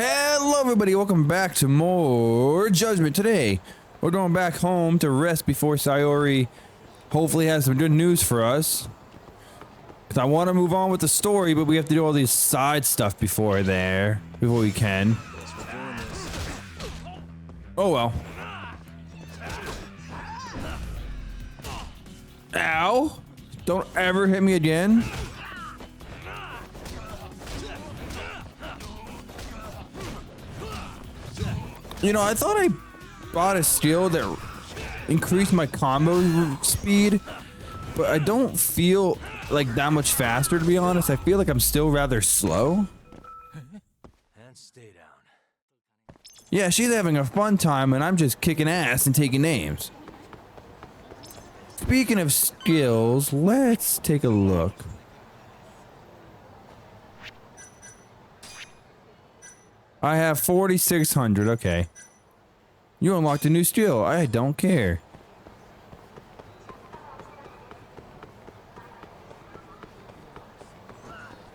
Hello everybody, welcome back to more Judgment. Today, we're going back home to rest before Sayori hopefully has some good news for us. Because I want to move on with the story, but we have to do all these side stuff before we can. Oh well. Ow! Don't ever hit me again. You know, I thought I bought a skill that increased my combo speed, but I don't feel like that much faster, to be honest. I feel like I'm still rather slow. And stay down. Yeah, she's having a fun time, and I'm just kicking ass and taking names. Speaking of skills, let's take a look. I have 4,600, okay. You unlocked a new skill, I don't care.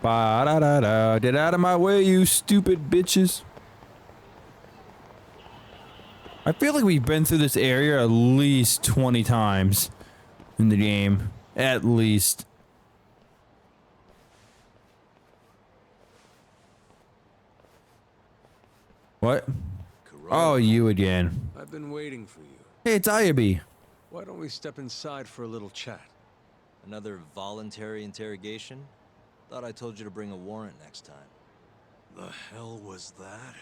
Ba-da-da-da, get out of my way, you stupid bitches. I feel like we've been through this area at least 20 times in the game. At least. What? Oh, you again. I've been waiting for you. Hey, it's Ayabi. Why don't we step inside for a little chat? Another voluntary interrogation? Thought I told you to bring a warrant next time. The hell was that?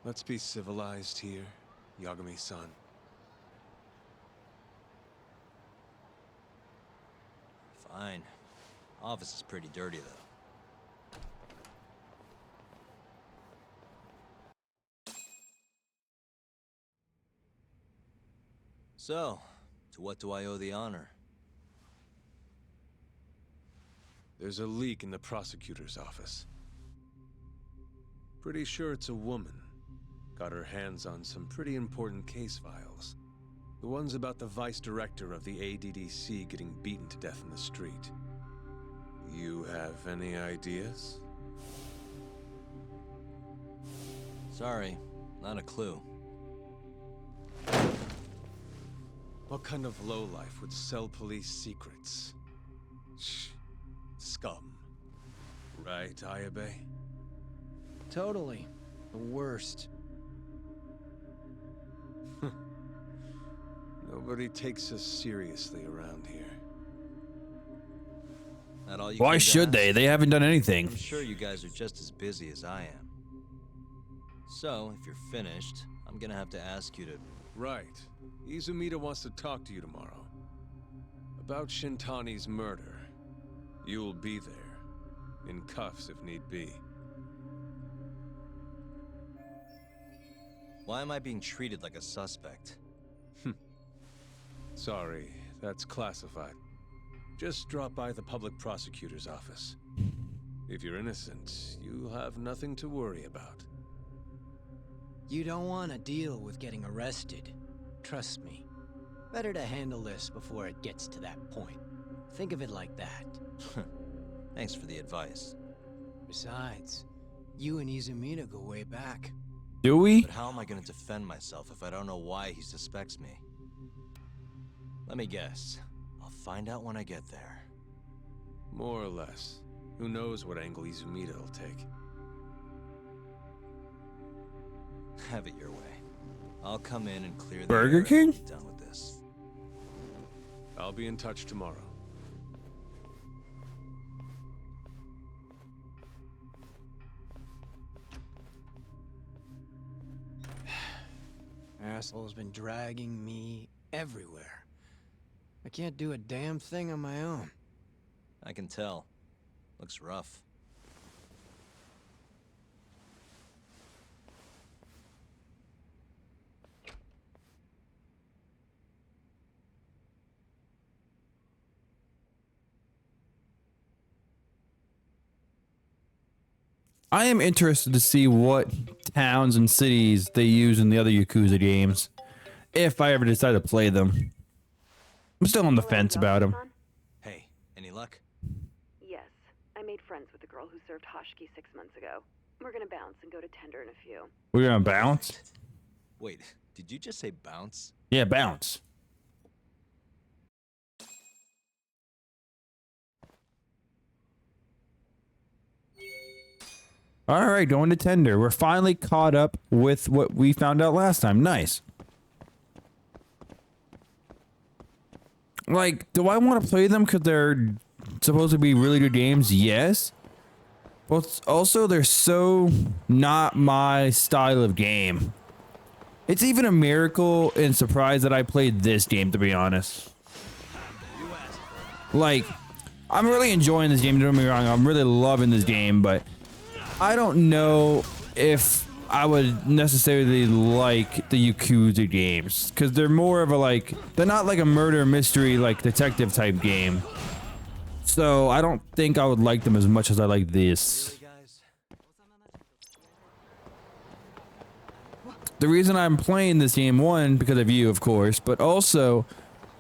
Let's be civilized here, Yagami-san. Fine. Office is pretty dirty, though. So, to what do I owe the honor? There's a leak in the prosecutor's office. Pretty sure it's a woman. Got her hands on some pretty important case files. The ones about the vice director of the ADDC getting beaten to death in the street. You have any ideas? Sorry, not a clue. What kind of lowlife would sell police secrets? Shh. Scum. Right, Ayabe? Totally. The worst. Nobody takes us seriously around here. Not all you Why came to should ask? they? They haven't done anything. I'm sure you guys are just as busy as I am. So, if you're finished, I'm gonna have to ask you to... Right. Izumida wants to talk to you tomorrow. About Shintani's murder. You'll be there. In cuffs if need be. Why am I being treated like a suspect? Sorry, that's classified. Just drop by the public prosecutor's office. If you're innocent, you'll have nothing to worry about. You don't want to deal with getting arrested. Trust me. Better to handle this before it gets to that point. Think of it like that. Thanks for the advice. Besides, you and Izumida go way back. Do we? But how am I gonna defend myself if I don't know why he suspects me? Let me guess. I'll find out when I get there. More or less. Who knows what angle Izumida will take. Have it your way. I'll come in and clear the Burger air King? and be done with this. I'll be in touch tomorrow. Asshole's been dragging me everywhere. I can't do a damn thing on my own. I can tell. Looks rough. I am interested to see what towns and cities they use in the other Yakuza games, if I ever decide to play them. I'm still on the fence about them. Hey, any luck? made friends with the girl who served Hoshki 6 months ago. We're gonna bounce and go to Tender in a few. We're gonna bounce? Wait, did you just say bounce? Yeah, bounce. All right, going to Tender. We're finally caught up with what we found out last time. Nice. Like, do I want to play them because they're supposed to be really good games? Yes. But also, they're so not my style of game. It's even a miracle and surprise that I played this game, to be honest. Like, I'm really enjoying this game, don't get me wrong. I'm really loving this game, but I don't know if I would necessarily like the Yakuza games, because they're more of a like, they're not like a murder mystery like detective type game. So I don't think I would like them as much as I like this. The reason I'm playing this game, one, because of you, of course, but also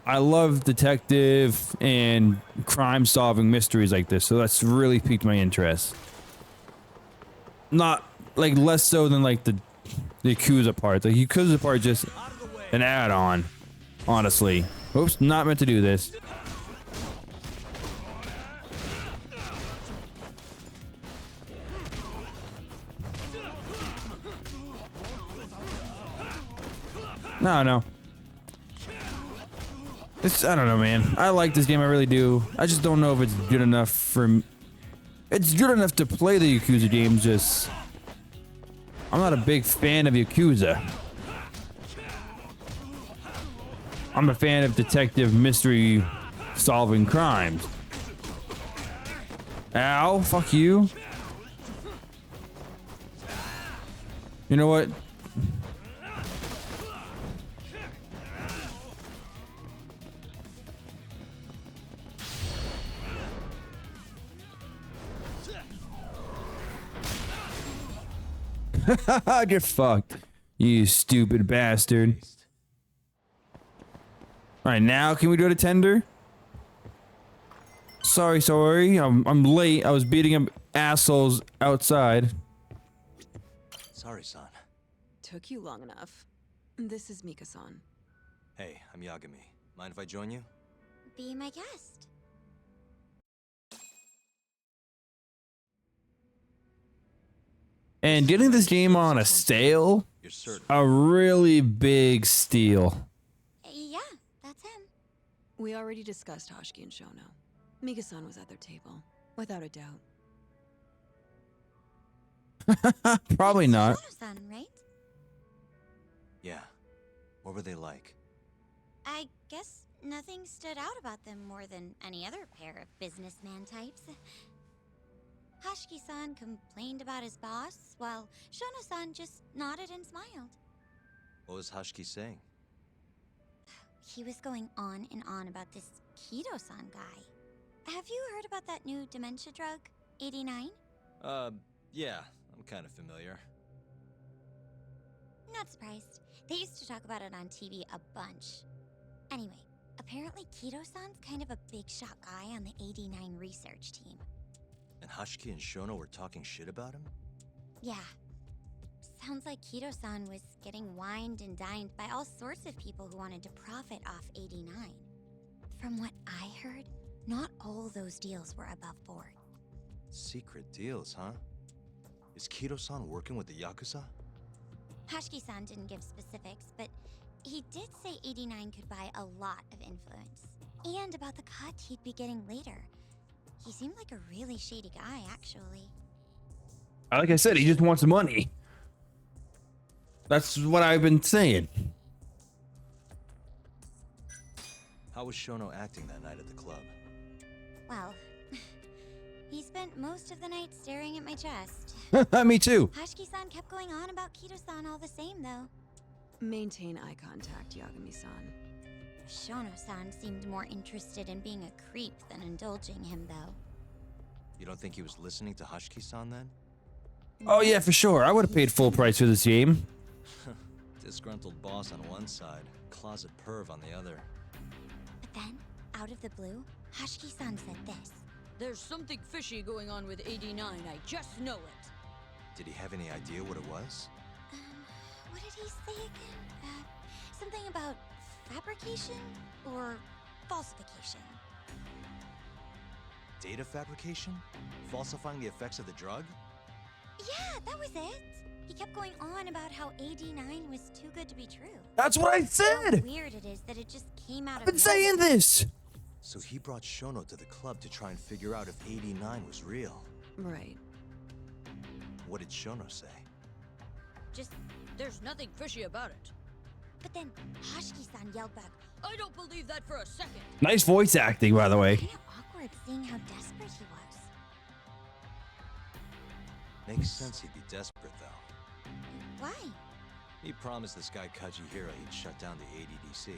I love detective and crime solving mysteries like this, so that's really piqued my interest. Not like less so than like the Yakuza part. The Yakuza part just an add-on, honestly. Oops, not meant to do this. No. It's, I don't know, man. I like this game, I really do. I just don't know if it's good enough for me. It's good enough to play the Yakuza games, just I'm not a big fan of Yakuza. I'm a fan of detective mystery solving crimes. Ow, fuck you. You know what? Get fucked, you stupid bastard. Alright, now can we go to Tender? Sorry. I'm late. I was beating up assholes outside. Sorry, son. Took you long enough. This is Mika-san. Hey, I'm Yagami. Mind if I join you? Be my guest. And getting this game on a sale, You're certain? a really big steal. Yeah, that's him. We already discussed Hoshki and Shono. Mika-san was at their table, without a doubt. Probably not. Shono-san, right? Yeah. What were they like? I guess nothing stood out about them more than any other pair of businessman types. Hoshki-san complained about his boss, while Shono-san just nodded and smiled. What was Hoshki saying? He was going on and on about this Kido-san guy. Have you heard about that new dementia drug, 89? Yeah, I'm kind of familiar. Not surprised. They used to talk about it on TV a bunch. Anyway, apparently Kido-san's kind of a big shot guy on the 89 research team. And Hoshki and Shono were talking shit about him? Yeah. Sounds like Kido-san was getting wined and dined by all sorts of people who wanted to profit off 89. From what I heard, not all those deals were above board. Secret deals, huh? Is Kido-san working with the Yakuza? Hoshki-san didn't give specifics, but he did say 89 could buy a lot of influence. And about the cut he'd be getting later. He seemed like a really shady guy, actually. Like I said, he just wants money. That's what I've been saying. How was Shono acting that night at the club? Well, he spent most of the night staring at my chest. Me too. Hoshki-san kept going on about Kido-san all the same, though. Maintain eye contact, Yagami-san. Shono-san seemed more interested in being a creep than indulging him, though. You don't think he was listening to Hoshki-san then? Oh yeah, for sure. I would have paid full price for this game. Disgruntled boss on one side, closet perv on the other. But then, out of the blue, Hoshki-san said this. There's something fishy going on with 89, I just know it. Did he have any idea what it was? What did he say again? Something about fabrication or falsification. Data fabrication? Falsifying the effects of the drug? Yeah, that was it. He kept going on about how AD9 was too good to be true. That's what I How said. weird it is that it just came out I've of been saying nowhere. this. So he brought Shono to the club to try and figure out if 89 was real. Right. What did Shono say? Just, There's nothing fishy about it. but then Hashiki-san yelled back, I don't believe that for a second. Nice voice acting, by the way. kind of awkward seeing how desperate he was. Makes sense he'd be desperate, though. Why? He promised this guy Kajihira he'd shut down the ADDC.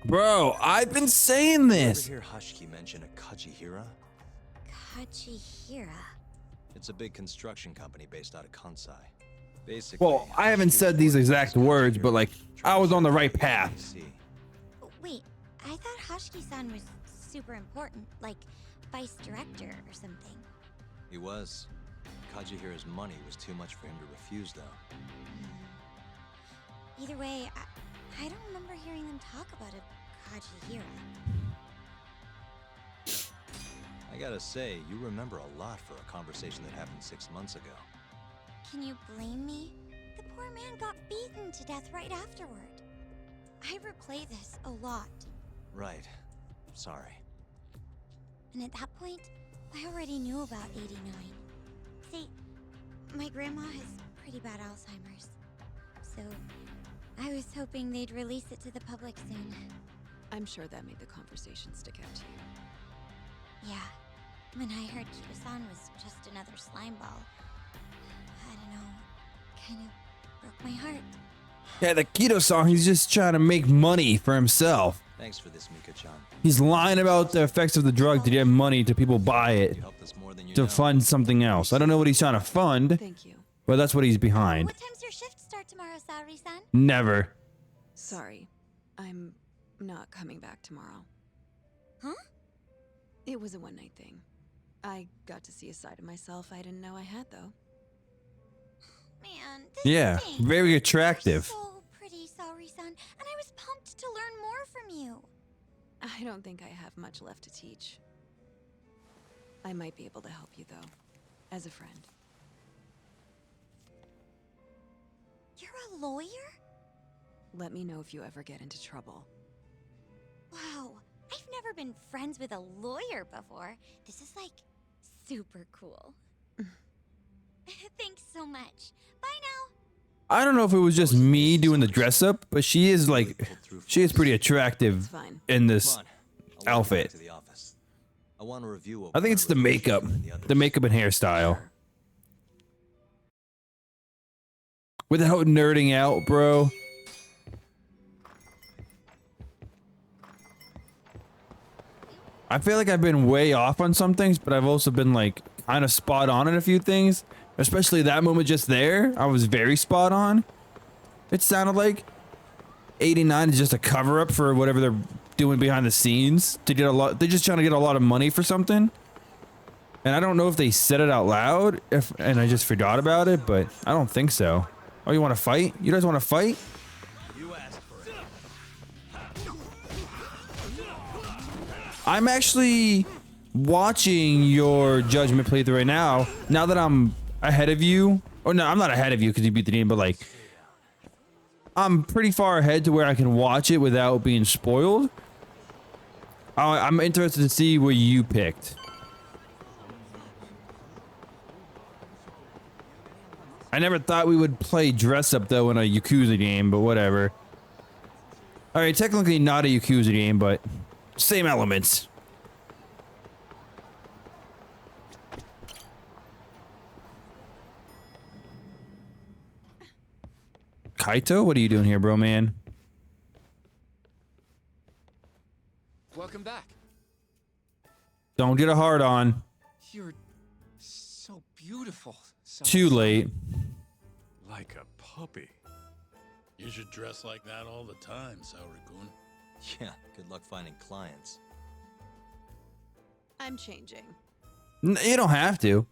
Bro, I've been saying Ever this. hear Hashiki mention a Kajihira? Kajihira. It's a big construction company based out of Kansai. Basically, Well, I haven't Hashiki said was these working exact with words, Kajihira but like, trying I to was on the shut right down path. ADDC. Wait, I thought Hashiki-san was super important, like vice director or something. He was. Kajihira's money was too much for him to refuse, though. Either way, I don't remember hearing them talk about a Kajihira. I gotta say, you remember a lot for a conversation that happened 6 months ago. Can you blame me? The poor man got beaten to death right afterward. I replay this a lot, Right. Sorry. and at that point, I already knew about 89. See, my grandma has pretty bad Alzheimer's, so I was hoping they'd release it to the public soon. I'm sure that made the conversation stick out to you. Yeah, when I heard Kito-san was just another slime ball, I don't know, kind of broke my heart. Yeah, the Keto song, he's just trying to make money for himself. Thanks for this, Mika-chan. He's lying about the effects of the drug to get money to people buy it You helped us more than you to know. fund something else. I don't know what he's trying to fund, Thank you. but that's what he's behind. What time's your shift start tomorrow, Saori-san? Never. Sorry. I'm not coming back tomorrow. Huh? It was a one-night thing. I got to see a side of myself I didn't know I had, though. Man, this Yeah, stinks. very You're attractive. so pretty, Saori-san, and I was pumped to learn more from you. I don't think I have much left to teach. I might be able to help you, though, as a friend. You're a lawyer? Let me know if you ever get into trouble. Wow, I've never been friends with a lawyer before. This is like super cool. Thanks so much. Bye now. I don't know if it was just me doing the dress up, but she is like, Pulled through she is pretty It's attractive fine. in this Come on. I'll walk you outfit. back to the office. I want to review what I think we it's the learned with makeup, Shono and the the others. makeup and hairstyle. Sure. Without nerding out, bro. I feel like I've been way off on some things, but I've also been like kind of spot on in a few things. Especially that moment just there, I was very spot on. It sounded like 89 is just a cover up for whatever they're doing behind the scenes to get a lot. They're just trying to get a lot of money for something. And I don't know if they said it out loud, and I just forgot about it, but I don't think so. Oh, you want to fight? You guys want to fight? You asked for it. I'm actually watching your Judgment playthrough right now. Now that I'm ahead of you, or no, I'm not ahead of you because you beat the game, but like, I'm pretty far ahead to where I can watch it without being spoiled. I'm interested to see what you picked. I never thought we would play dress up though in a Yakuza game, but whatever. Alright, technically not a Yakuza game, but same elements. Kaito, what are you doing here, bro, man? Welcome back. Don't get a hard on. You're so beautiful. So Too late. Like a puppy. You should dress like that all the time, Saori-kun. Yeah, good luck finding clients. I'm changing. You don't have to.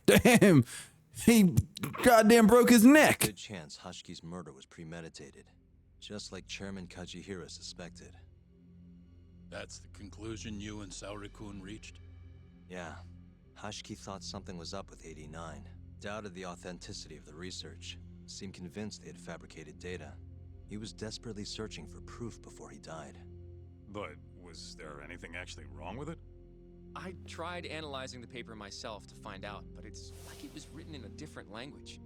Damn, he goddamn broke his neck. Good chance Hashki's murder was premeditated, just like Chairman Kajihira suspected. That's the conclusion you and Saori-kun reached? Yeah, Hashki thought something was up with 89, doubted the authenticity of the research, seemed convinced they had fabricated data. He was desperately searching for proof before he died. But was there anything actually wrong with it? I tried analyzing the paper myself to find out, but it's like it was written in a different language.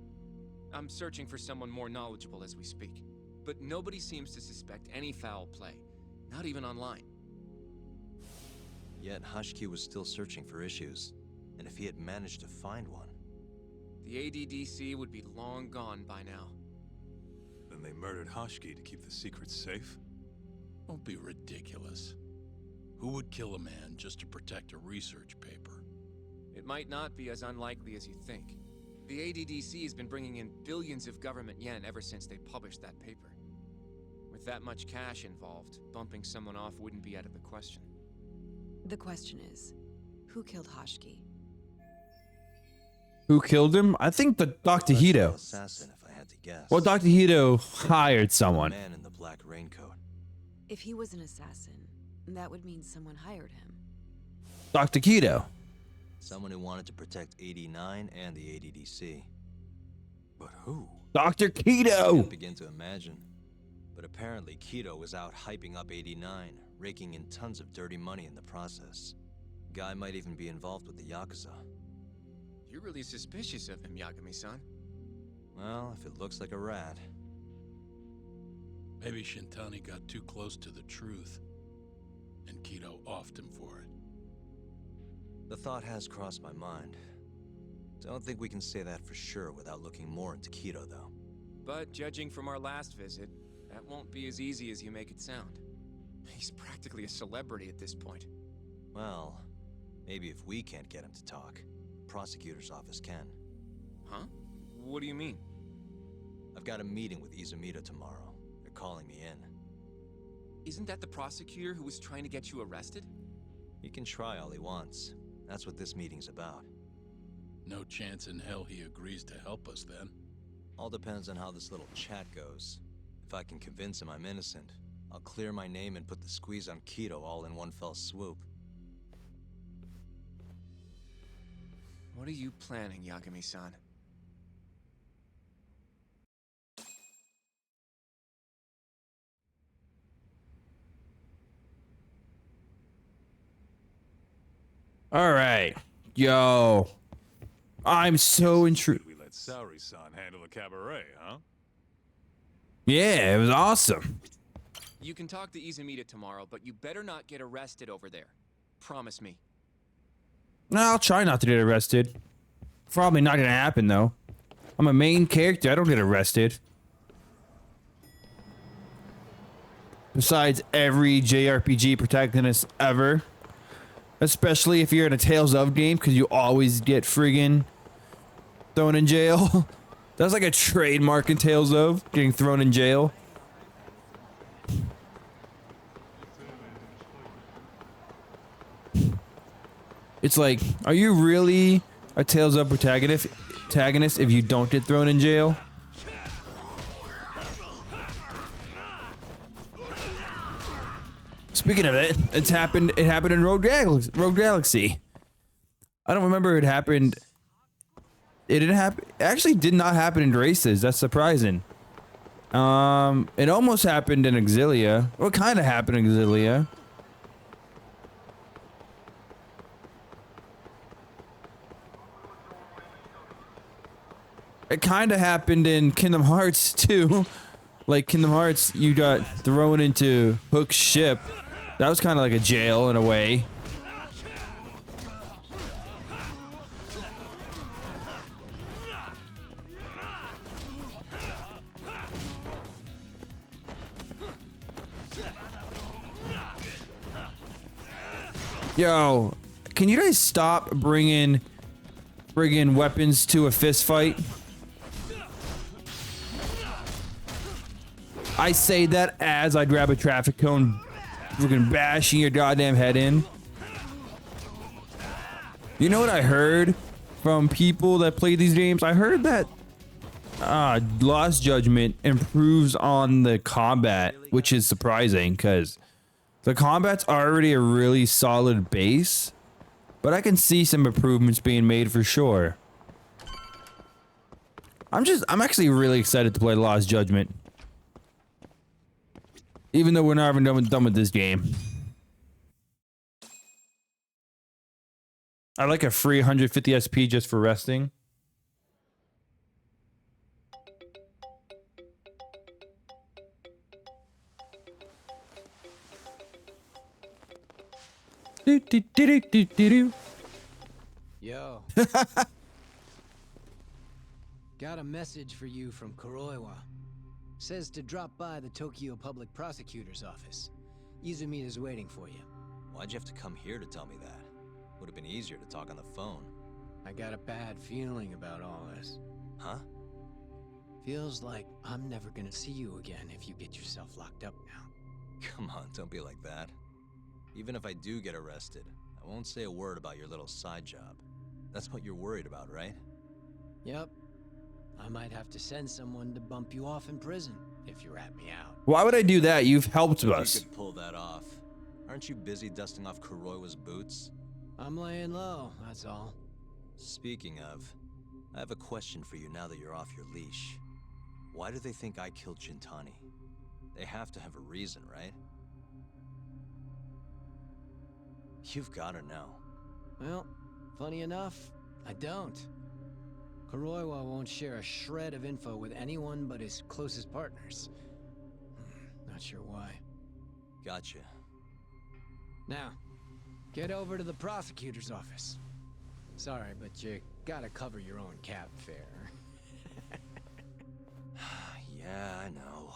I'm searching for someone more knowledgeable as we speak, but nobody seems to suspect any foul play, not even online. Yet Hashki was still searching for issues, and if he had managed to find one... The ADDC would be long gone by now. Then they murdered Hashki to keep the secret safe? Don't be ridiculous. Who would kill a man just to protect a research paper? It might not be as unlikely as you think. The ADDC has been bringing in billions of government yen ever since they published that paper. With that much cash involved, bumping someone off wouldn't be out of the question. The question is, who killed Hashki? Who killed him? I think the Dr. Hito. Assassin, if I had to guess. Well, Dr. Hito hired someone. Man in the black raincoat. If he was an assassin, that would mean someone hired him. Dr. Keto. Someone who wanted to protect 89 and the ADDC. But who? Dr. I can't Keto. begin to imagine. But apparently Keto was out hyping up 89, raking in tons of dirty money in the process. Guy might even be involved with the Yakuza. You're really suspicious of him, Yagami-san. Well, if it looks like a rat. Maybe Shintani got too close to the truth, and Keto offed him for it. The thought has crossed my mind. Don't think we can say that for sure without looking more into Keto, though. But judging from our last visit, that won't be as easy as you make it sound. He's practically a celebrity at this point. Well, maybe if we can't get him to talk, the prosecutor's office can. Huh? What do you mean? I've got a meeting with Izumida tomorrow. They're calling me in. Isn't that the prosecutor who was trying to get you arrested? He can try all he wants. That's what this meeting's about. No chance in hell he agrees to help us then. All depends on how this little chat goes. If I can convince him I'm innocent, I'll clear my name and put the squeeze on Keto all in one fell swoop. What are you planning, Yagami-san? All right. Yo. I'm so intrigued. We let Saori-san handle the cabaret, huh? Yeah, it was awesome. You can talk to Izumida tomorrow, but you better not get arrested over there. Promise me. No, I'll try not to get arrested. Probably not gonna happen, though. I'm a main character. I don't get arrested. Besides every JRPG protagonist ever. Especially if you're in a Tales of game, because you always get friggin' thrown in jail. That's like a trademark in Tales of, getting thrown in jail. It's like, are you really a Tales of protagonist if you don't get thrown in jail? Speaking of it, it happened in Rogue Galaxy. I don't remember it happened. It didn't happen. Actually, did not happen in Races. That's surprising. It almost happened in Exilia. Well, it kind of happened in Exilia. It kind of happened in Kingdom Hearts too. Like Kingdom Hearts, you got thrown into Hook's ship. That was kind of like a jail in a way. Yo, can you guys stop bringing friggin' weapons to a fist fight? I say that as I grab a traffic cone, freaking bashing your goddamn head in. You know what I heard from people that play these games? I heard that Lost Judgment improves on the combat, which is surprising because the combat's already a really solid base, but I can see some improvements being made for sure. I'm actually really excited to play Lost Judgment. Even though we're not even done with this game. I like a free 150 SP just for resting. Do, do, do, do, do, do. Yo. Got a message for you from Kuroiwa. Says to drop by the Tokyo Public Prosecutor's office. Izumita's waiting for you. Why'd you have to come here to tell me that? Would have been easier to talk on the phone. I got a bad feeling about all this. Huh? Feels like I'm never gonna see you again if you get yourself locked up now. Come on, don't be like that. Even if I do get arrested, I won't say a word about your little side job. That's what you're worried about, right? Yep. I might have to send someone to bump you off in prison if you rat me out. Why would I do that? You've helped us. You could pull that off. Aren't you busy dusting off Kuroiwa's boots? I'm laying low, that's all. Speaking of, I have a question for you now that you're off your leash. Why do they think I killed Shintani? They have to have a reason, right? You've got to know. Well, funny enough, I don't. Kuroiwa won't share a shred of info with anyone but his closest partners. Not sure why. Gotcha. Now, get over to the prosecutor's office. Sorry, but you gotta cover your own cab fare. Yeah, I know.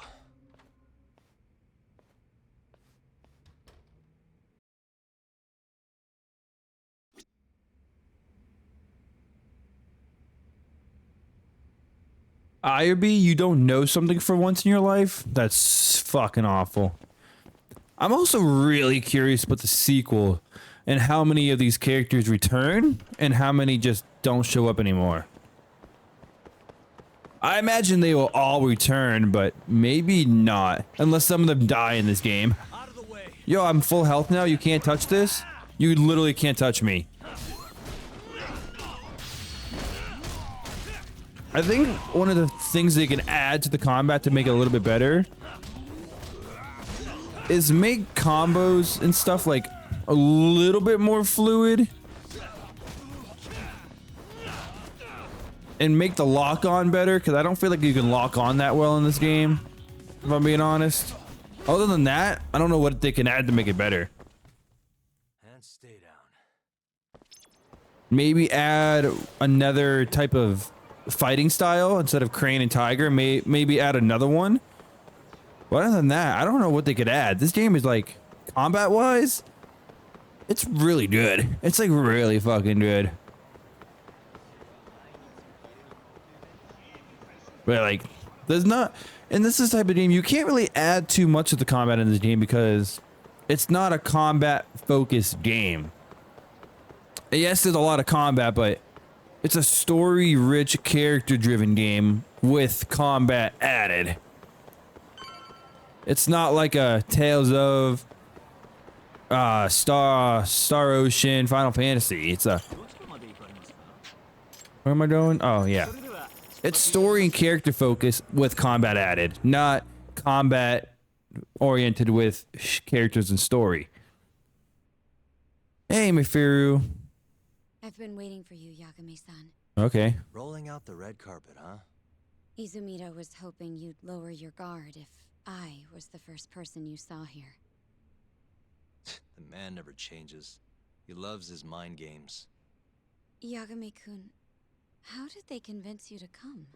IRB, you don't know something for once in your life? That's fucking awful. I'm also really curious about the sequel and how many of these characters return and how many just don't show up anymore. I imagine they will all return, but maybe not. Unless some of them die in this game. Yo, I'm full health now. You can't touch this? You literally can't touch me. I think one of the things they can add to the combat to make it a little bit better is make combos and stuff like a little bit more fluid. And make the lock on better, because I don't feel like you can lock on that well in this game, if I'm being honest. Other than that, I don't know what they can add to make it better. And stay down. Maybe add another type of fighting style instead of Crane and Tiger. Maybe add another one. But other than that, I don't know what they could add. This game is like, combat wise, it's really good. It's like really fucking good. But like, there's not, and this is the type of game you can't really add too much of the combat in this game because it's not a combat focused game. Yes, there's a lot of combat, but it's a story rich, character driven game with combat added. It's not like a Tales of Star Ocean, Final Fantasy. It's a, where am I going? Oh yeah. It's story and character focus with combat added, not combat oriented with characters and story. Hey, Mifiru. I've been waiting for you, Yagami-san. Okay. Rolling out the red carpet, huh? Izumita was hoping you'd lower your guard if I was the first person you saw here. The man never changes. He loves his mind games. Yagami-kun, how did they convince you to come?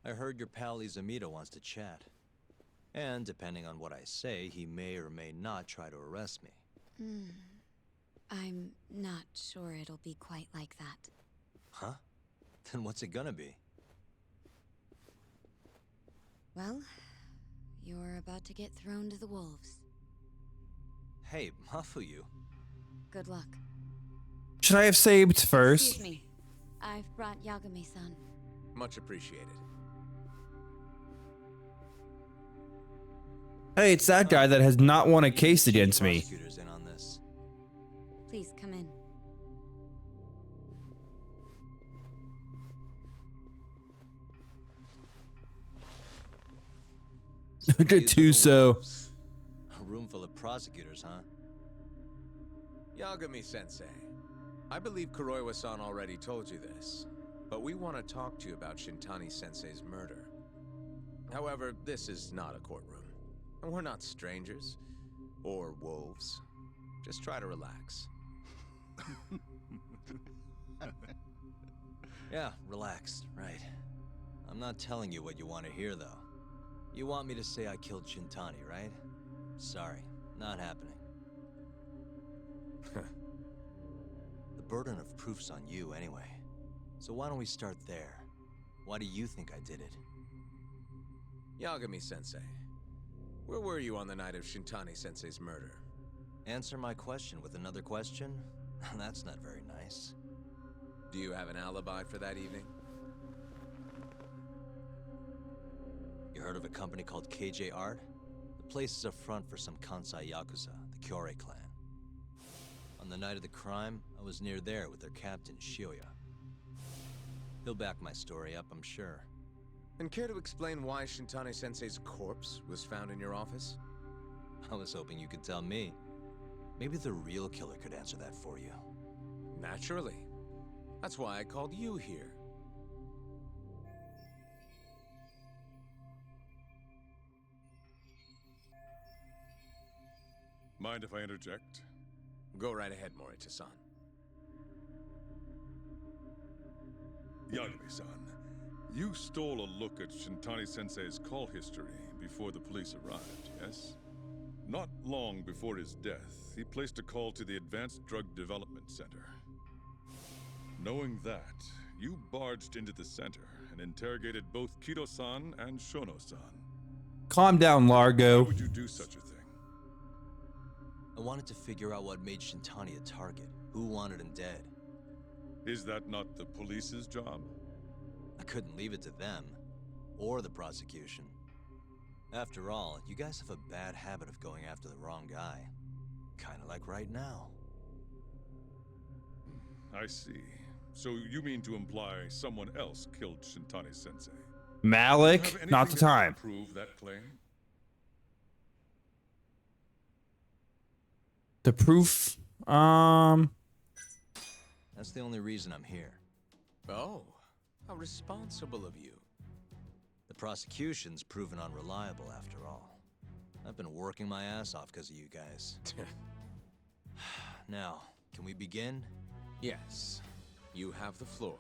I heard your pal Izumita wants to chat. And depending on what I say, he may or may not try to arrest me. I'm not sure it'll be quite like that. Huh? Then what's it gonna be? Well, You're about to get thrown to the wolves. Hey, Mafuyu. Good luck. Should I have saved first? Excuse me. I've brought Yagami-san. Much appreciated. Hey, it's that guy that has not won a case against me. Prosecutors in on this. Please come in. Tuso. A room full of prosecutors, huh? Yagami-sensei, I believe Kuroiwa-san already told you this, but we want to talk to you about Shintani-sensei's murder. However, this is not a courtroom, and we're not strangers, or wolves. Just try to relax. Yeah, relax, right. I'm not telling you what you want to hear, though. You want me to say I killed Shintani, right? Sorry, not happening. The burden of proof's on you, anyway. So why don't we start there? Why do you think I did it? Yagami-sensei, where were you on the night of Shintani-sensei's murder? Answer my question with another question? That's not very nice. Do you have an alibi for that evening? You heard of a company called KJ Art? The place is a front for some Kansai Yakuza, the Kyorei clan. On the night of the crime, I was near there with their captain, Shioya. He'll back my story up, I'm sure. And care to explain why Shintani-sensei's corpse was found in your office? I was hoping you could tell me. Maybe the real killer could answer that for you. Naturally. That's why I called you here. Mind if I interject? Go right ahead, Morita-san. Yagami-san, you stole a look at Shintani-sensei's call history before the police arrived, yes? Not long before his death, he placed a call to the Advanced Drug Development Center. Knowing that, you barged into the center and interrogated both Kido-san and Shono-san. Calm down, Largo. Why would you do such a thing? I wanted to figure out what made Shintani a target. Who wanted him dead? Is that not the police's job? I couldn't leave it to them. Or the prosecution. After all, you guys have a bad habit of going after the wrong guy. Kinda like right now. I see. So you mean to imply someone else killed Shintani-sensei? Malik, not the time. Prove that claim? The proof, That's the only reason I'm here. Oh, how responsible of you. The prosecution's proven unreliable after all. I've been working my ass off because of you guys. Now, can we begin? Yes, you have the floor,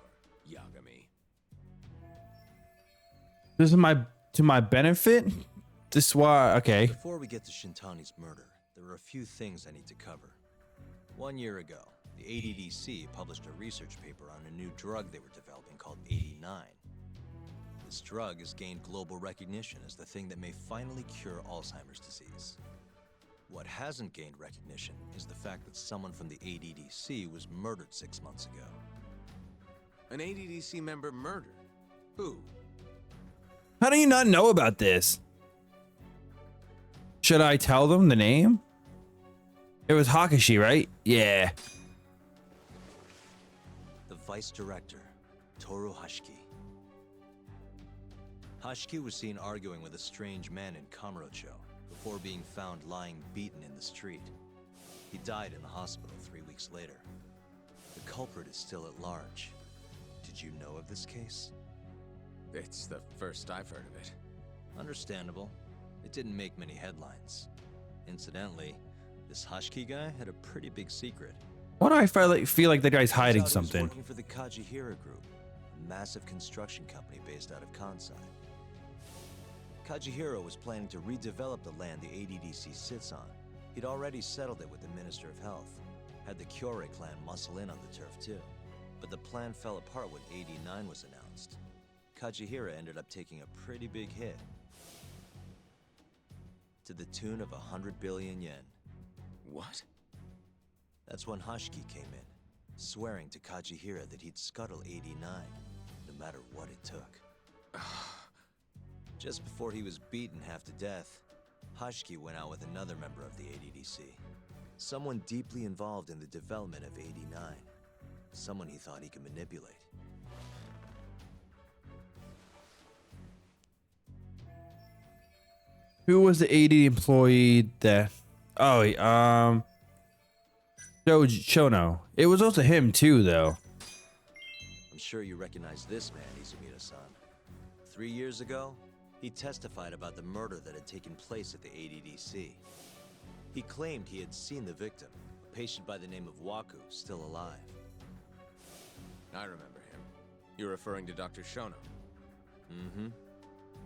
Yagami. this is to my benefit. This is why. Okay. Before we get to Shintani's murder, there are a few things I need to cover. 1 year ago, the ADDC published a research paper on a new drug they were developing called 89. This drug has gained global recognition as the thing that may finally cure Alzheimer's disease. What hasn't gained recognition is the fact that someone from the ADDC was murdered 6 months ago. An ADDC member murdered? Who? How do you not know about this? Should I tell them the name? It was Hakashi, right? Yeah. The vice director, Toru Hashiki. Hashiki was seen arguing with a strange man in Kamurocho before being found lying beaten in the street. He died in the hospital 3 weeks later. The culprit is still at large. Did you know of this case? It's the first I've heard of it. Understandable. It didn't make many headlines. Incidentally, this Hashiki guy had a pretty big secret. Why do I feel like the guy's hiding Turns out he was something? working for the Kajihira Group, a massive construction company based out of Kansai. Kajihira was planning to redevelop the land the ADDC sits on. He'd already settled it with the Minister of Health. Had the Kyorei clan muscle in on the turf too. But the plan fell apart when 89 was announced. Kajihira ended up taking a pretty big hit. to the tune of 100 billion yen. What? That's when Hashiki came in, swearing to Kajihira that he'd scuttle 89, no matter what it took. Just before he was beaten half to death, Hashiki went out with another member of the ADDC. Someone deeply involved in the development of 89. Someone he thought he could manipulate. Who was the 80 employee that? Oh, Shono. It was also him too, though. I'm sure you recognize this man, Izumida-san. 3 years ago, he testified about the murder that had taken place at the ADDC. He claimed he had seen the victim, a patient by the name of Waku, still alive. I remember him. You're referring to Dr. Shono. Mm-hmm.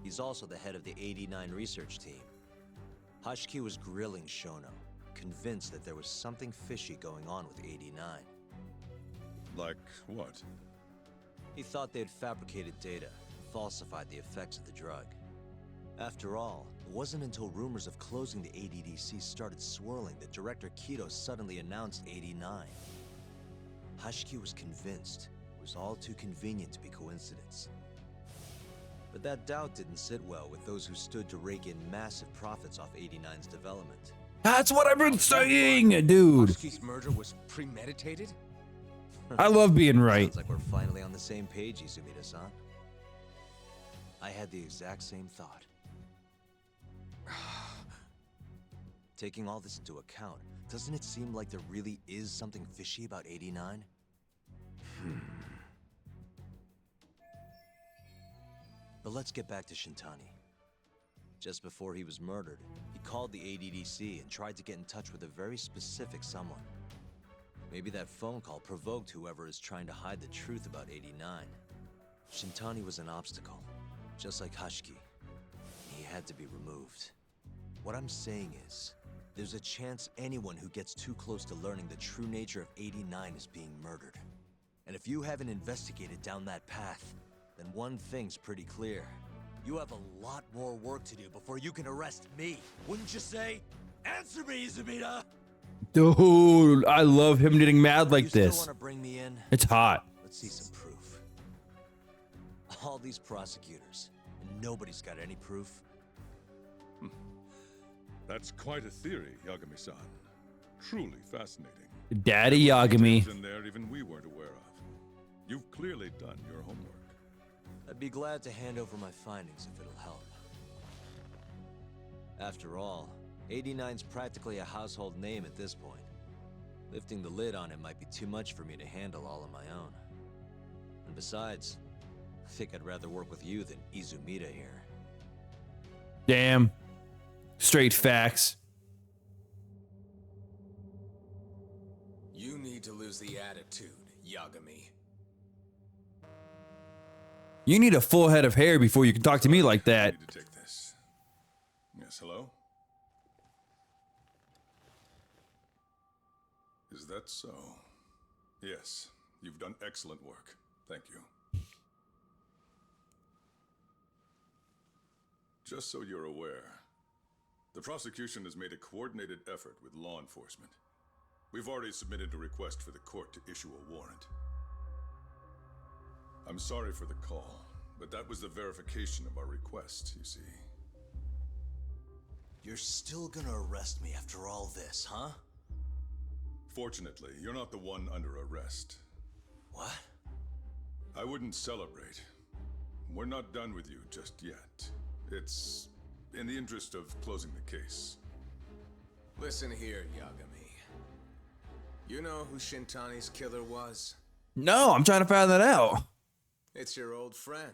He's also the head of the 89 research team. Hashiki was grilling Shono, convinced that there was something fishy going on with 89. Like what? He thought they'd fabricated data, falsified the effects of the drug. After all, it wasn't until rumors of closing the ADDC started swirling that Director Kido suddenly announced 89. Hashiki was convinced it was all too convenient to be coincidence. But that doubt didn't sit well with those who stood to rake in massive profits off 89's development. That's what I've been saying, dude. Hashiki's murder was premeditated? I love being right. Sounds like we're finally on the same page, Izumida-san. I had the exact same thought. Taking all this into account, doesn't it seem like there really is something fishy about 89? But let's get back to Shintani. Just before he was murdered, he called the ADDC and tried to get in touch with a very specific someone. Maybe that phone call provoked whoever is trying to hide the truth about 89. Shintani was an obstacle, just like Hashiki. He had to be removed. What I'm saying is, there's a chance anyone who gets too close to learning the true nature of 89 is being murdered. And if you haven't investigated down that path, then one thing's pretty clear. You have a lot more work to do before you can arrest me. Wouldn't you say? Answer me, Izumida! Dude, I love him getting mad like You still this. want to bring me in? It's hot. Let's see some proof. All these prosecutors, and nobody's got any proof. That's quite a theory, Yagami-san. Truly fascinating. Daddy Yagami. In there even we weren't aware of. You've clearly done your homework. I'd be glad to hand over my findings if it'll help. After all, 89's practically a household name at this point. Lifting the lid on it might be too much for me to handle all on my own. And besides, I think I'd rather work with you than Izumida here. Damn. Straight facts. You need to lose the attitude, Yagami. You need a full head of hair before you can talk to me like I that. need to take this. Yes, hello? Is that so? Yes, you've done excellent work. Thank you. Just so you're aware, the prosecution has made a coordinated effort with law enforcement. We've already submitted a request for the court to issue a warrant. I'm sorry for the call, but that was the verification of our request, you see. You're still gonna arrest me after all this, huh? Fortunately, you're not the one under arrest. What? I wouldn't celebrate. We're not done with you just yet. It's in the interest of closing the case. Listen here, Yagami. You know who Shintani's killer was? No, I'm trying to find that out. It's your old friend,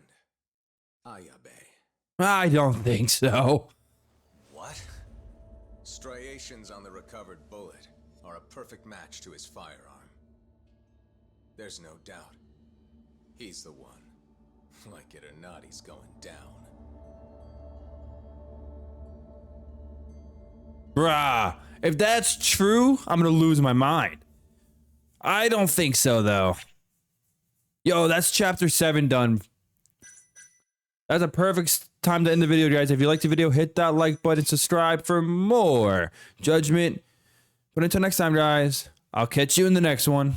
Ayabe. I don't think so. What? Striations on the recovered bullet are a perfect match to his firearm. There's no doubt. He's the one. Like it or not, he's going down. Bruh, if that's true, I'm gonna lose my mind. I don't think so, though. Yo, that's chapter 7 done. That's a perfect time to end the video, guys. If you liked the video, hit that like button, subscribe for more Judgment. But until next time, guys, I'll catch you in the next one.